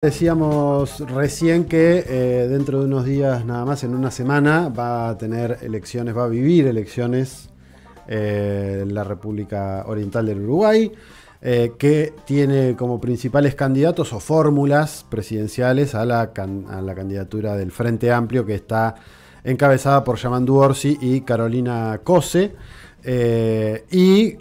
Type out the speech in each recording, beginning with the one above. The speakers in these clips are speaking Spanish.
Decíamos recién que dentro de unos días, nada más en una semana, va a tener elecciones, va a vivir elecciones la República Oriental del Uruguay, que tiene como principales candidatos o fórmulas presidenciales a la candidatura del Frente Amplio, que está encabezada por Yamandu Orsi y Carolina Cose. Y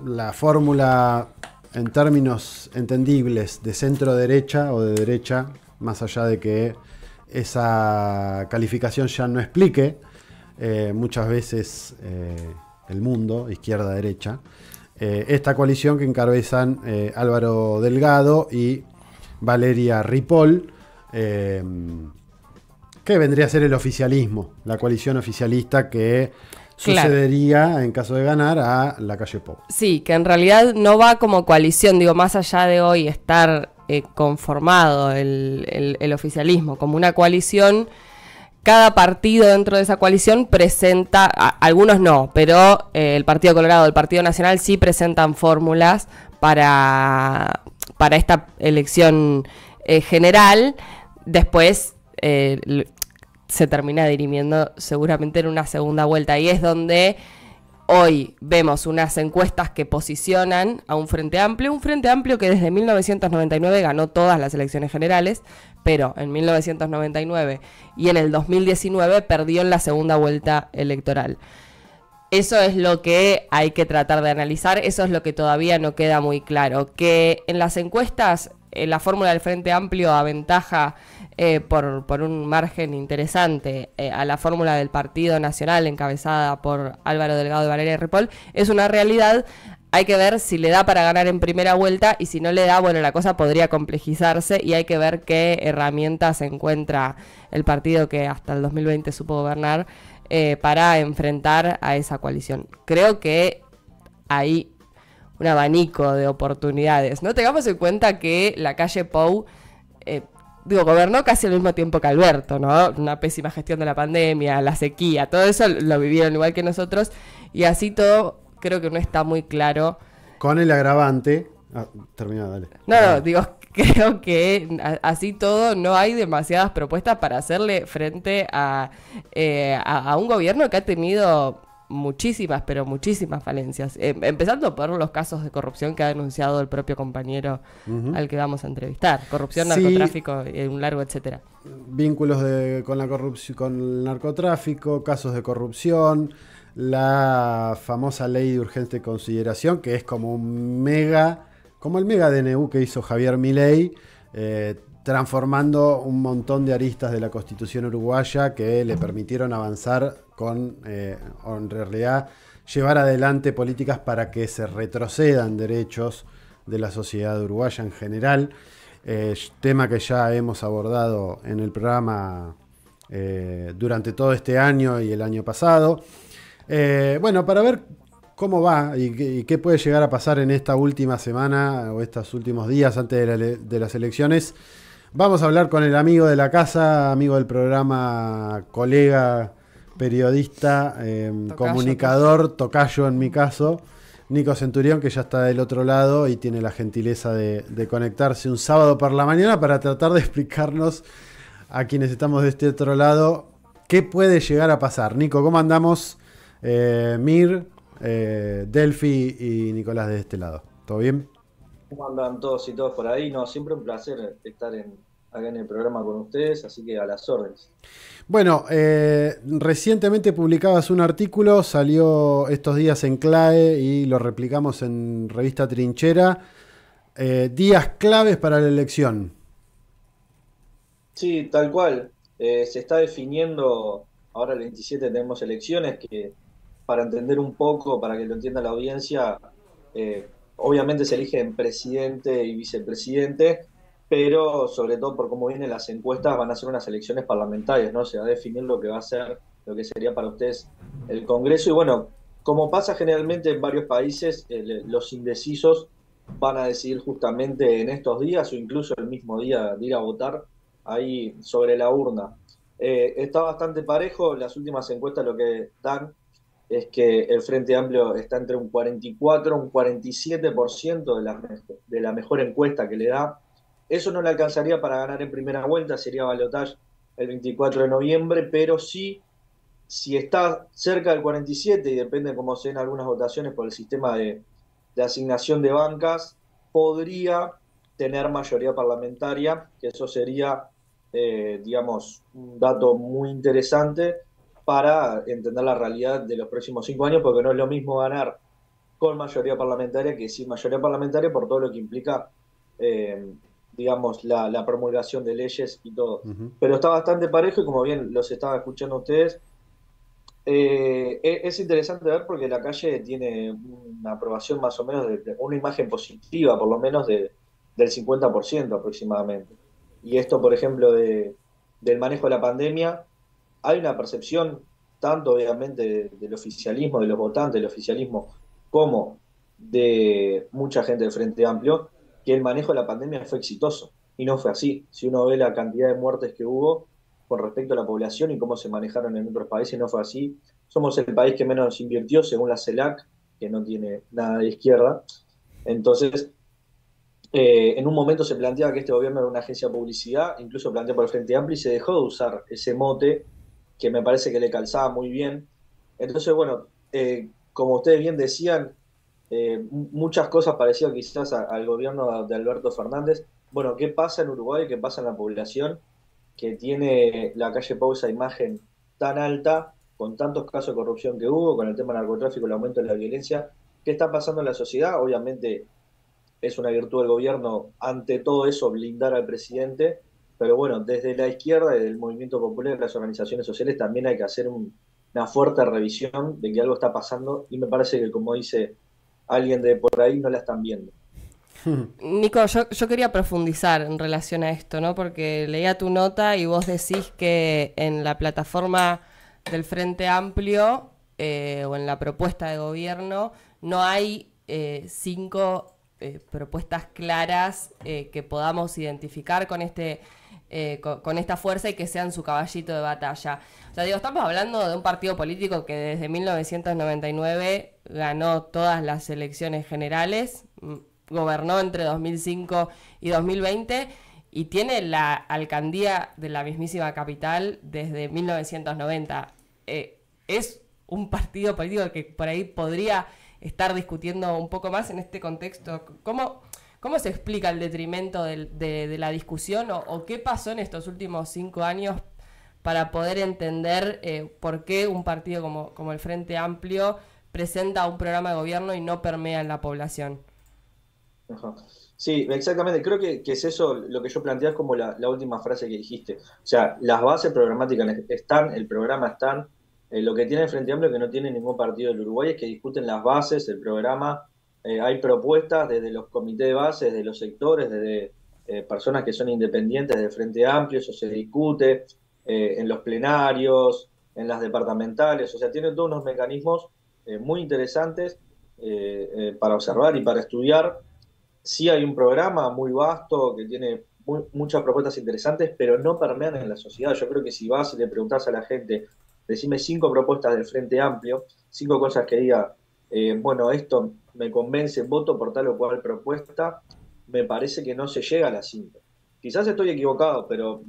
la fórmula, en términos entendibles, de centro derecha o de derecha, más allá de que esa calificación ya no explique muchas veces el mundo, izquierda-derecha, esta coalición que encabezan Álvaro Delgado y Valeria Ripoll, que vendría a ser el oficialismo, la coalición oficialista que sucedería, claro, en caso de ganar, a Lacalle Pou. Sí, que en realidad no va como coalición, digo, más allá de hoy estar conformado el oficialismo como una coalición. Cada partido dentro de esa coalición presenta, algunos no, pero el Partido Colorado, el Partido Nacional sí presentan fórmulas para esta elección general. Después se termina dirimiendo seguramente en una segunda vuelta, y es donde hoy vemos unas encuestas que posicionan a un Frente Amplio que desde 1999 ganó todas las elecciones generales, pero en 1999 y en el 2019 perdió en la segunda vuelta electoral. Eso es lo que hay que tratar de analizar, eso es lo que todavía no queda muy claro, que en las encuestas la fórmula del Frente Amplio aventaja por un margen interesante a la fórmula del Partido Nacional encabezada por Álvaro Delgado y Valeria Ripoll, es una realidad. Hay que ver si le da para ganar en primera vuelta, y si no le da, bueno, la cosa podría complejizarse, y hay que ver qué herramientas encuentra el partido que hasta el 2020 supo gobernar para enfrentar a esa coalición. Creo que hay un abanico de oportunidades. No tengamos en cuenta que Lacalle Pou gobernó casi al mismo tiempo que Alberto, ¿no? Una pésima gestión de la pandemia, la sequía, todo eso lo vivieron igual que nosotros, y así todo creo que no está muy claro. Con el agravante... termina, dale. No, creo que así todo no hay demasiadas propuestas para hacerle frente a un gobierno que ha tenido muchísimas, pero muchísimas falencias, empezando por los casos de corrupción que ha denunciado el propio compañero al que vamos a entrevistar. Corrupción, narcotráfico, un largo etcétera. Vínculos con la corrupción, con el narcotráfico, casos de corrupción, la famosa ley de urgente consideración, que es como el mega DNU que hizo Javier Milei, transformando un montón de aristas de la Constitución uruguaya que le permitieron avanzar o en realidad llevar adelante políticas para que se retrocedan derechos de la sociedad uruguaya en general, tema que ya hemos abordado en el programa durante todo este año y el año pasado. Bueno, para ver cómo va y qué puede llegar a pasar en esta última semana o estos últimos días antes de las elecciones, vamos a hablar con el amigo de la casa, amigo del programa, colega, periodista, comunicador, tocayo en mi caso, Nico Centurión, que ya está del otro lado y tiene la gentileza de conectarse un sábado por la mañana para tratar de explicarnos a quienes estamos de este otro lado qué puede llegar a pasar. Nico, ¿cómo andamos? Mir, Delphi y Nicolás de este lado. ¿Todo bien? ¿Cómo andan todos y todas por ahí? No, siempre un placer estar acá en el programa con ustedes, así que a las órdenes. Bueno, recientemente publicabas un artículo, salió estos días en CLAE y lo replicamos en Revista Trinchera. Días claves para la elección. Sí, tal cual. Se está definiendo, ahora el 27 tenemos elecciones, que para entender un poco, para que lo entienda la audiencia, obviamente se eligen presidente y vicepresidente, pero sobre todo por cómo vienen las encuestas van a ser unas elecciones parlamentarias, ¿no? Se va a definir lo que va a ser, lo que sería para ustedes el Congreso. Y bueno, como pasa generalmente en varios países, los indecisos van a decidir justamente en estos días o incluso el mismo día de ir a votar ahí sobre la urna. Está bastante parejo, las últimas encuestas lo que dan es que el Frente Amplio está entre un 44 y un 47% de la mejor encuesta que le da Eso no le alcanzaría para ganar en primera vuelta, sería balotaje el 24 de noviembre, pero sí, si está cerca del 47, y depende de cómo se den algunas votaciones por el sistema de asignación de bancas, podría tener mayoría parlamentaria, que eso sería, digamos, un dato muy interesante para entender la realidad de los próximos 5 años, porque no es lo mismo ganar con mayoría parlamentaria que sin mayoría parlamentaria por todo lo que implica, eh, digamos, la promulgación de leyes y todo. Ujú. Pero está bastante parejo y como bien los estaba escuchando ustedes, es interesante ver porque la calle tiene una aprobación más o menos, de una imagen positiva, por lo menos del 50% aproximadamente. Y esto, por ejemplo, del manejo de la pandemia, hay una percepción tanto obviamente del oficialismo, de los votantes del oficialismo, como de mucha gente del Frente Amplio, que el manejo de la pandemia fue exitoso. Y no fue así. Si uno ve la cantidad de muertes que hubo con respecto a la población y cómo se manejaron en otros países, no fue así. Somos el país que menos invirtió según la CELAC, que no tiene nada de izquierda. Entonces, en un momento se planteaba que este gobierno era una agencia de publicidad, incluso planteado por el Frente Amplio, y se dejó de usar ese mote que me parece que le calzaba muy bien. Entonces, bueno, como ustedes bien decían, muchas cosas parecidas quizás al gobierno de Alberto Fernández. Bueno, ¿qué pasa en Uruguay? ¿Qué pasa en la población que tiene la calle Pau esa imagen tan alta, con tantos casos de corrupción que hubo, con el tema del narcotráfico, el aumento de la violencia? ¿Qué está pasando en la sociedad? Obviamente es una virtud del gobierno, ante todo eso, blindar al presidente, pero bueno, desde la izquierda, desde el movimiento popular, las organizaciones sociales, también hay que hacer una fuerte revisión de que algo está pasando y me parece que, como dice alguien de por ahí, no la están viendo. Nico, yo quería profundizar en relación a esto, ¿no? Porque leía tu nota y vos decís que en la plataforma del Frente Amplio o en la propuesta de gobierno no hay 5 propuestas claras que podamos identificar con con esta fuerza y que sean su caballito de batalla. O sea, digo, estamos hablando de un partido político que desde 1999 ganó todas las elecciones generales, gobernó entre 2005 y 2020 y tiene la alcaldía de la mismísima capital desde 1990. Es un partido político que por ahí podría estar discutiendo un poco más en este contexto. ¿Cómo se explica el detrimento de la discusión o qué pasó en estos últimos 5 años para poder entender por qué un partido como el Frente Amplio presenta un programa de gobierno y no permea en la población? Ajá. Sí, exactamente. Creo que es eso lo que yo planteé, es como la última frase que dijiste. O sea, las bases programáticas están, el programa están. Lo que tiene el Frente Amplio que no tiene ningún partido del Uruguay es que discuten las bases, el programa. Hay propuestas desde los comités de bases, de los sectores, desde personas que son independientes del Frente Amplio, eso se discute en los plenarios, en las departamentales. O sea, tiene todos unos mecanismos muy interesantes para observar y para estudiar. Sí hay un programa muy vasto que tiene muchas propuestas interesantes, pero no permean en la sociedad. Yo creo que si vas y le preguntás a la gente, decime 5 propuestas del Frente Amplio, 5 cosas que diga, bueno, esto me convence, voto por tal o cual propuesta, me parece que no se llega a las 5. Quizás estoy equivocado, pero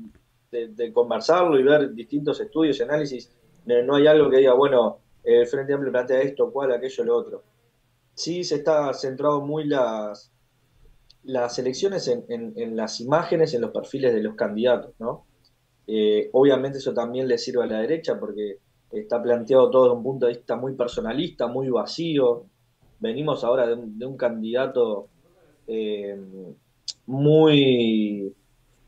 de conversarlo y ver distintos estudios y análisis, no hay algo que diga, bueno, el Frente Amplio plantea esto, cual, aquello, lo otro. Sí se está centrado muy las elecciones en las imágenes, en los perfiles de los candidatos, ¿no? Obviamente eso también le sirve a la derecha porque está planteado todo desde un punto de vista muy personalista, muy vacío. Venimos ahora de un candidato eh, muy,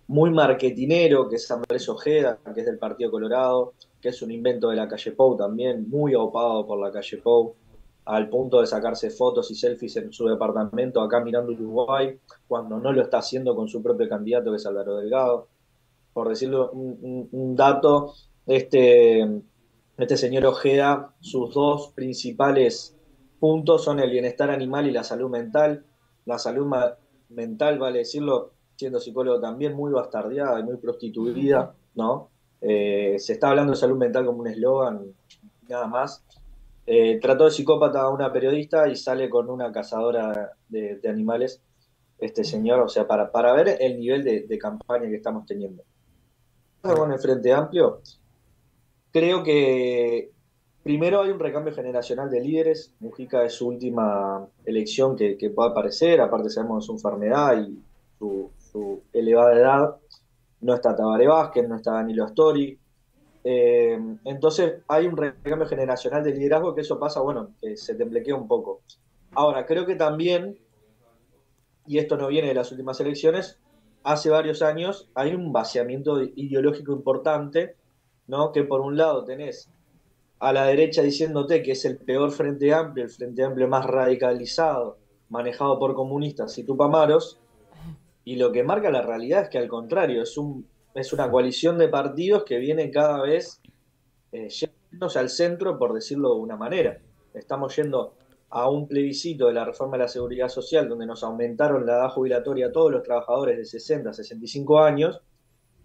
muy marketinero, que es Andrés Ojeda, que es del Partido Colorado, que es un invento de la calle Pou también, muy aupado por la calle Pou, al punto de sacarse fotos y selfies en su departamento acá mirando Uruguay, cuando no lo está haciendo con su propio candidato, que es Álvaro Delgado. Por decirlo un dato, este señor Ojeda, sus dos principales puntos son el bienestar animal y la salud mental. La salud mental, vale decirlo, siendo psicólogo también, muy bastardeada y muy prostituida, ¿no? Se está hablando de salud mental como un eslogan, nada más. Trató de psicópata a una periodista y sale con una cazadora de animales. este señor, o sea, para ver el nivel de campaña que estamos teniendo. Con el Frente Amplio, creo que primero hay un recambio generacional de líderes. Mujica es su última elección que pueda aparecer, aparte sabemos su enfermedad y su elevada edad. No está Tabaré Vázquez, no está Danilo Astori. Entonces hay un recambio generacional de liderazgo que eso pasa, bueno, que se temblequea un poco. Ahora, creo que también, y esto no viene de las últimas elecciones, hace varios años hay un vaciamiento ideológico importante, ¿no? Que por un lado tenés a la derecha diciéndote que es el peor Frente Amplio, el Frente Amplio más radicalizado, manejado por comunistas y tupamaros, y lo que marca la realidad es que al contrario, es una coalición de partidos que viene cada vez yéndose al centro, por decirlo de una manera. Estamos yendo a un plebiscito de la reforma de la seguridad social, donde nos aumentaron la edad jubilatoria a todos los trabajadores de 60 a 65 años,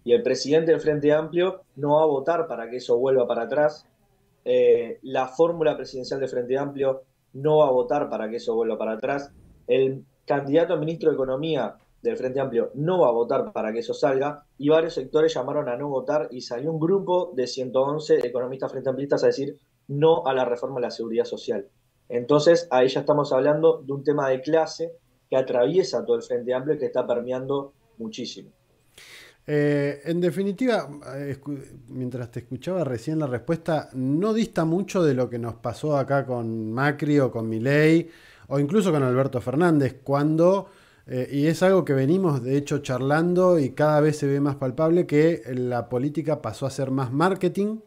y el presidente del Frente Amplio no va a votar para que eso vuelva para atrás. La fórmula presidencial del Frente Amplio no va a votar para que eso vuelva para atrás. El candidato a ministro de Economía del Frente Amplio no va a votar para que eso salga, y varios sectores llamaron a no votar y salió un grupo de 111 economistas frente amplistas a decir no a la reforma de la seguridad social. Entonces, ahí ya estamos hablando de un tema de clase que atraviesa todo el Frente Amplio y que está permeando muchísimo. En definitiva, mientras te escuchaba recién la respuesta, no dista mucho de lo que nos pasó acá con Macri o con Milei o incluso con Alberto Fernández, cuando, y es algo que venimos de hecho charlando y cada vez se ve más palpable, que la política pasó a ser más marketing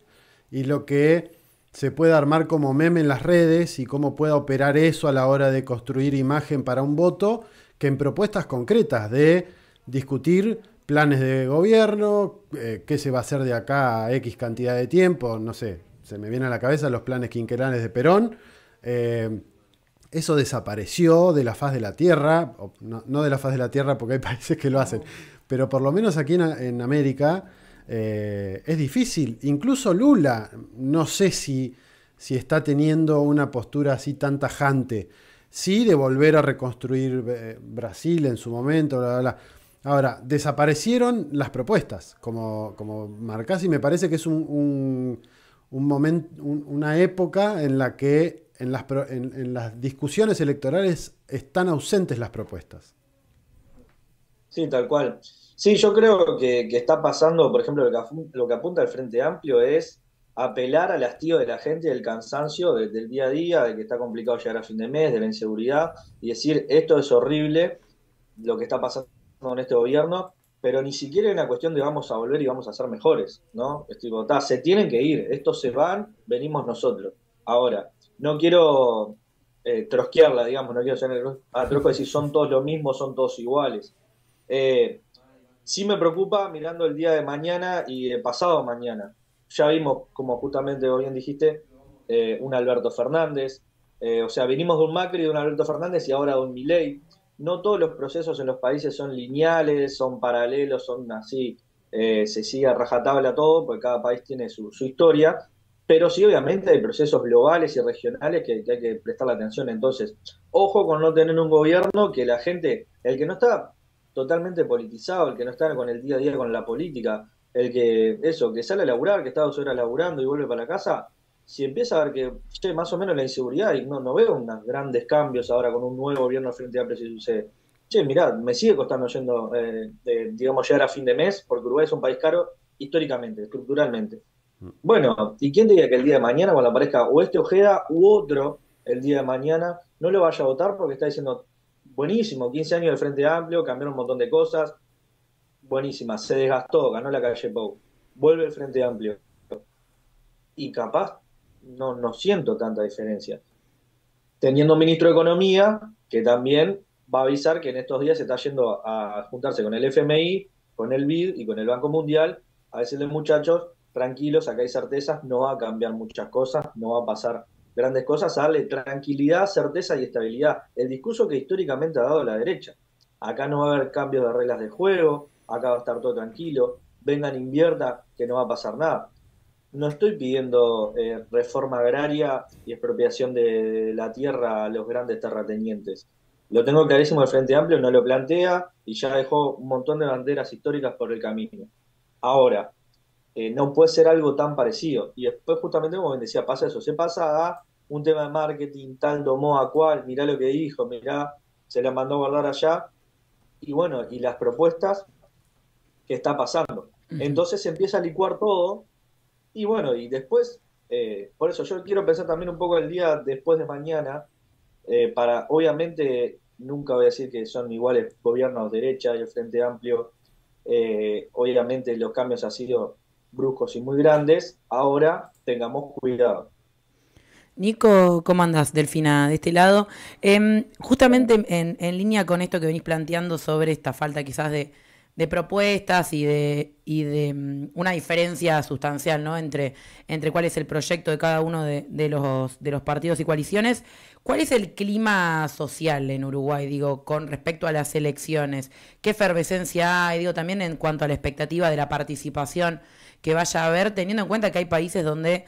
y lo que se puede armar como meme en las redes y cómo pueda operar eso a la hora de construir imagen para un voto, que en propuestas concretas de discutir planes de gobierno, qué se va a hacer de acá a X cantidad de tiempo, no sé, se me vienen a la cabeza los planes quinquenales de Perón. Eso desapareció de la faz de la Tierra, no de la faz de la Tierra porque hay países que lo hacen, pero por lo menos aquí en América es difícil. Incluso Lula, no sé si está teniendo una postura así tan tajante, sí de volver a reconstruir Brasil en su momento, bla, bla, bla. Ahora, desaparecieron las propuestas, como marcás, y me parece que es un momento, una época en la que en las discusiones electorales están ausentes las propuestas. Sí, tal cual. Sí, yo creo que está pasando, por ejemplo, lo que apunta el Frente Amplio es apelar al hastío de la gente, del cansancio del día a día, de que está complicado llegar a fin de mes, de la inseguridad, y decir, esto es horrible, lo que está pasando en este gobierno, pero ni siquiera es una cuestión de vamos a volver y vamos a ser mejores, ¿no? Es tipo, se tienen que ir, estos se van, venimos nosotros. Ahora, no quiero trosquearla, digamos, no quiero ser a trosco decir son todos lo mismo, son todos iguales. Eh, sí me preocupa mirando el día de mañana y el pasado mañana. Ya vimos, como justamente vos bien dijiste, un Alberto Fernández, o sea, venimos de un Macri, de un Alberto Fernández y ahora de un Milei. No todos los procesos en los países son lineales, son paralelos, son así, se sigue a rajatabla todo, porque cada país tiene su historia, pero sí obviamente hay procesos globales y regionales que hay que prestarle atención. Entonces, ojo con no tener un gobierno que la gente, el que no está totalmente politizado, el que no está con el día a día con la política, el que sale a laburar, que está 2 horas laburando y vuelve para la casa, si empieza a ver que, che, más o menos la inseguridad, y no veo unos grandes cambios ahora con un nuevo gobierno Frente Amplio, si sucede, che, mirá, me sigue costando digamos, llegar a fin de mes, porque Uruguay es un país caro históricamente, estructuralmente. Bueno, ¿y quién te diga que el día de mañana, cuando aparezca o este Ojeda u otro el día de mañana, no lo vaya a votar porque está diciendo, buenísimo, 15 años del Frente Amplio, cambiaron un montón de cosas, buenísima, se desgastó, ganó la calle Pou, vuelve el Frente Amplio, y capaz no siento tanta diferencia. Teniendo un ministro de Economía que también va a avisar que en estos días se está yendo a juntarse con el FMI, con el BID y con el Banco Mundial, a decirle, muchachos, tranquilos, acá hay certezas, no va a cambiar muchas cosas, no va a pasar grandes cosas, a darle tranquilidad, certeza y estabilidad. El discurso que históricamente ha dado la derecha. Acá no va a haber cambios de reglas de juego, acá va a estar todo tranquilo, vengan, invierta, que no va a pasar nada. No estoy pidiendo reforma agraria y expropiación de la tierra a los grandes terratenientes. Lo tengo clarísimo, el Frente Amplio no lo plantea y ya dejó un montón de banderas históricas por el camino. Ahora, no puede ser algo tan parecido. Y después, justamente, como decía, pasa eso, se pasa a un tema de marketing, tal domó a cual, mirá lo que dijo, mirá, se la mandó a guardar allá, y bueno, y las propuestas que está pasando. Entonces se empieza a licuar todo, y bueno, y después, por eso yo quiero pensar también un poco el día después de mañana, para, obviamente, nunca voy a decir que son iguales gobiernos derecha y el Frente Amplio, obviamente los cambios han sido bruscos y muy grandes, ahora tengamos cuidado. Nico, ¿cómo andás, Delfina, de este lado? Justamente en línea con esto que venís planteando sobre esta falta quizás de propuestas y de una diferencia sustancial, ¿no? entre cuál es el proyecto de cada uno de los partidos y coaliciones. ¿Cuál es el clima social en Uruguay, digo, con respecto a las elecciones? ¿Qué efervescencia hay, digo, también en cuanto a la expectativa de la participación que vaya a haber, teniendo en cuenta que hay países donde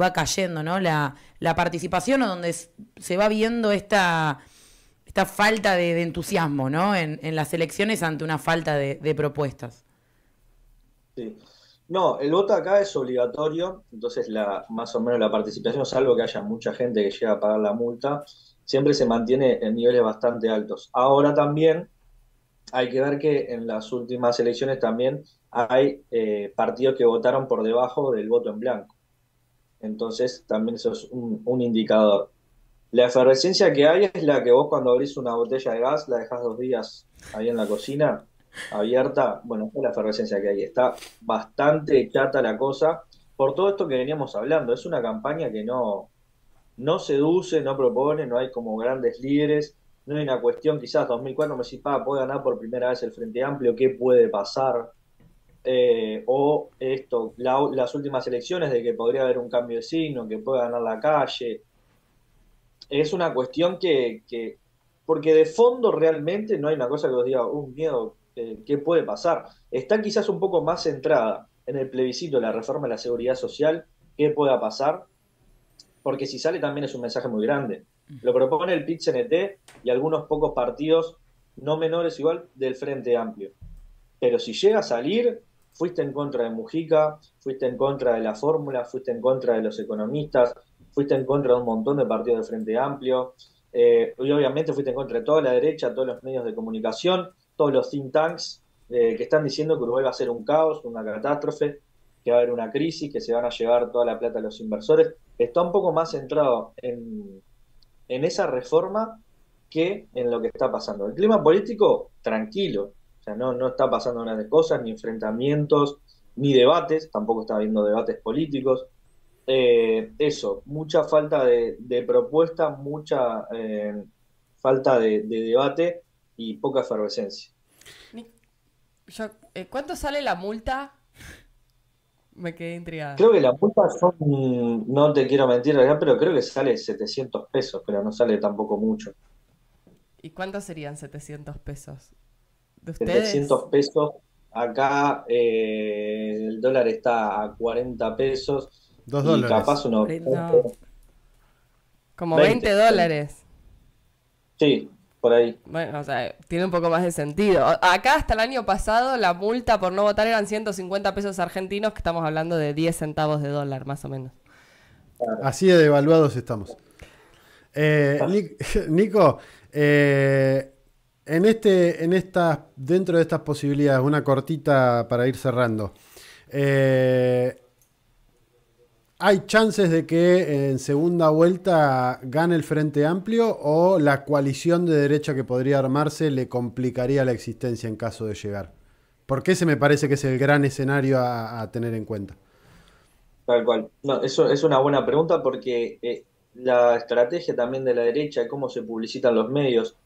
va cayendo, ¿no? la participación, o donde se va viendo esta falta de entusiasmo, ¿no? En las elecciones ante una falta de propuestas. Sí. No, el voto acá es obligatorio, entonces más o menos la participación, salvo que haya mucha gente que llega a pagar la multa, siempre se mantiene en niveles bastante altos. Ahora también hay que ver que en las últimas elecciones también hay partidos que votaron por debajo del voto en blanco. Entonces también eso es un indicador. La efervescencia que hay es la que vos cuando abrís una botella de gas, la dejás 2 días ahí en la cocina, abierta. Bueno, esa es la efervescencia que hay. Está bastante chata la cosa por todo esto que veníamos hablando. Es una campaña que no seduce, no propone, no hay como grandes líderes. No hay una cuestión, quizás 2004 me decís, puede ganar por primera vez el Frente Amplio, ¿qué puede pasar? O esto, las últimas elecciones de que podría haber un cambio de signo, que pueda ganar la calle. Es una cuestión porque de fondo realmente no hay una cosa que os diga, un miedo, ¿qué puede pasar? Está quizás un poco más centrada en el plebiscito de la reforma de la seguridad social, qué pueda pasar, porque si sale también es un mensaje muy grande. Lo propone el PIT-CNT y algunos pocos partidos, no menores igual, del Frente Amplio. Pero si llega a salir, fuiste en contra de Mujica, fuiste en contra de la fórmula, fuiste en contra de los economistas, fuiste en contra de un montón de partidos del Frente Amplio, y obviamente fuiste en contra de toda la derecha, todos los medios de comunicación, todos los think tanks que están diciendo que Uruguay va a ser un caos, una catástrofe, que va a haber una crisis, que se van a llevar toda la plata a los inversores. Está un poco más centrado en esa reforma que en lo que está pasando. El clima político, tranquilo, o sea, no está pasando grandes cosas, ni enfrentamientos, ni debates, tampoco está habiendo debates políticos. Eso, mucha falta de propuesta, mucha falta de debate y poca efervescencia. ¿Cuánto sale la multa? Me quedé intrigada. Creo que la multa son, no te quiero mentir, pero creo que sale 700 pesos, pero no sale tampoco mucho. ¿Y cuántos serían 700 pesos? ¿De ustedes? 700 pesos, acá el dólar está a 40 pesos y $2. capaz unos No. Como 20 20 dólares. Sí, por ahí. Bueno, o sea, tiene un poco más de sentido. Acá hasta el año pasado la multa por no votar eran 150 pesos argentinos, que estamos hablando de 10 centavos de dólar, más o menos. Así de devaluados estamos. Nico, dentro de estas posibilidades, una cortita para ir cerrando. ¿Hay chances de que en segunda vuelta gane el Frente Amplio o la coalición de derecha que podría armarse le complicaría la existencia en caso de llegar? Porque ese me parece que es el gran escenario a tener en cuenta. Tal cual. No, eso es una buena pregunta porque la estrategia también de la derecha, cómo se publicitan los medios,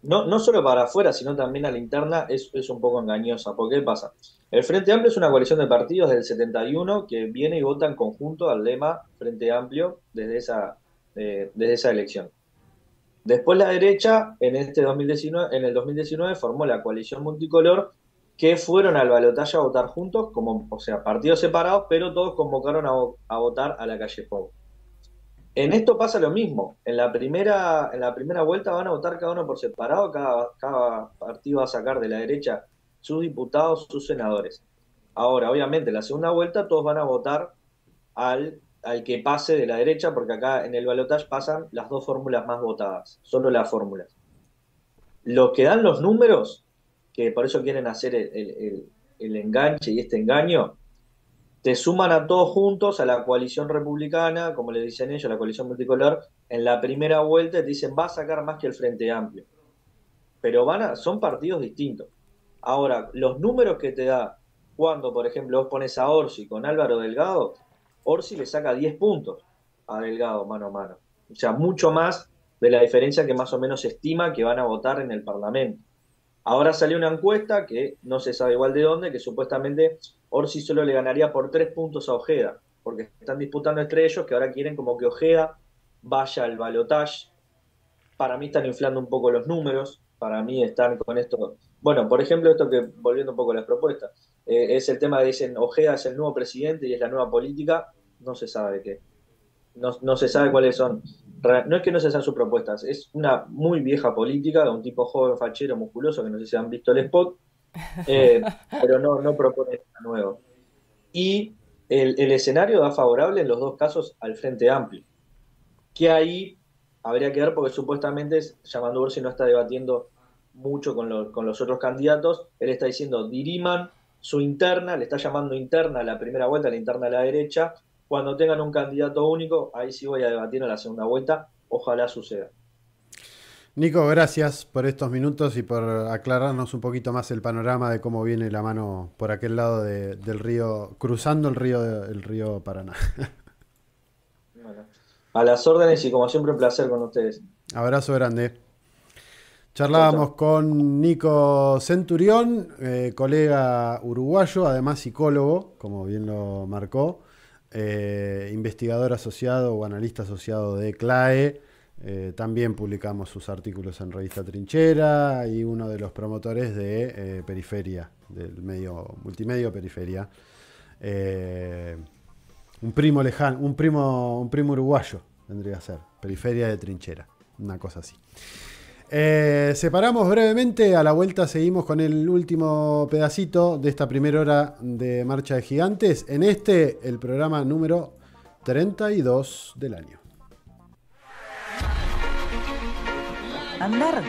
no solo para afuera, sino también a la interna, es un poco engañosa. ¿Por qué pasa? El Frente Amplio es una coalición de partidos del 71 que viene y vota en conjunto al lema Frente Amplio desde esa elección. Después la derecha, en el 2019 formó la coalición multicolor, que fueron al balotaje a votar juntos, o sea, partidos separados, pero todos convocaron a votar a la calle Pou. En esto pasa lo mismo. En la primera vuelta van a votar cada uno por separado, cada partido va a sacar de la derecha sus diputados, sus senadores. Ahora, obviamente, en la segunda vuelta todos van a votar al que pase de la derecha, porque acá en el balotaje pasan las dos fórmulas más votadas, solo las fórmulas. Lo que dan los números, que por eso quieren hacer el enganche y este engaño, te suman a todos juntos a la coalición republicana, como le dicen ellos, la coalición multicolor, en la primera vuelta te dicen va a sacar más que el Frente Amplio. Pero son partidos distintos. Ahora, los números que te da cuando, por ejemplo, vos pones a Orsi con Álvaro Delgado, Orsi le saca 10 puntos a Delgado mano a mano. O sea, mucho más de la diferencia que más o menos se estima que van a votar en el Parlamento. Ahora salió una encuesta que no se sabe igual de dónde, que supuestamente Orsi solo le ganaría por 3 puntos a Ojeda, porque están disputando entre ellos que ahora quieren como que Ojeda vaya al balotaje. Para mí están inflando un poco los números, para mí están con esto. Bueno, por ejemplo, esto que, volviendo un poco a las propuestas, es el tema de dicen Ojeda es el nuevo presidente y es la nueva política, no se sabe qué. No se sabe cuáles son. No es que no se sean sus propuestas, es una muy vieja política de un tipo joven, fachero, musculoso, que no sé si han visto el spot, pero no propone nada nuevo. Y el escenario da favorable en los dos casos al Frente Amplio, que ahí habría que ver porque supuestamente Yamandu Orsi no está debatiendo mucho con los otros candidatos, él está diciendo diriman su interna, le está llamando interna a la primera vuelta, la interna a la derecha. Cuando tengan un candidato único, ahí sí voy a debatir en la segunda vuelta, ojalá suceda. Nico, gracias por estos minutos y por aclararnos un poquito más el panorama de cómo viene la mano por aquel lado del río, cruzando el río Paraná. Bueno, a las órdenes y como siempre un placer con ustedes. Abrazo grande. Charlábamos con Nico Centurión, colega uruguayo, además psicólogo, como bien lo marcó, investigador asociado o analista asociado de CLAE. También publicamos sus artículos en Revista Trinchera y uno de los promotores de Periferia, del medio multimedio Periferia. Un primo lejano, un primo uruguayo vendría a ser, Periferia de Trinchera, una cosa así. Separamos brevemente, a la vuelta seguimos con el último pedacito de esta primera hora de Marcha de Gigantes, en el programa número 32 del año. Andar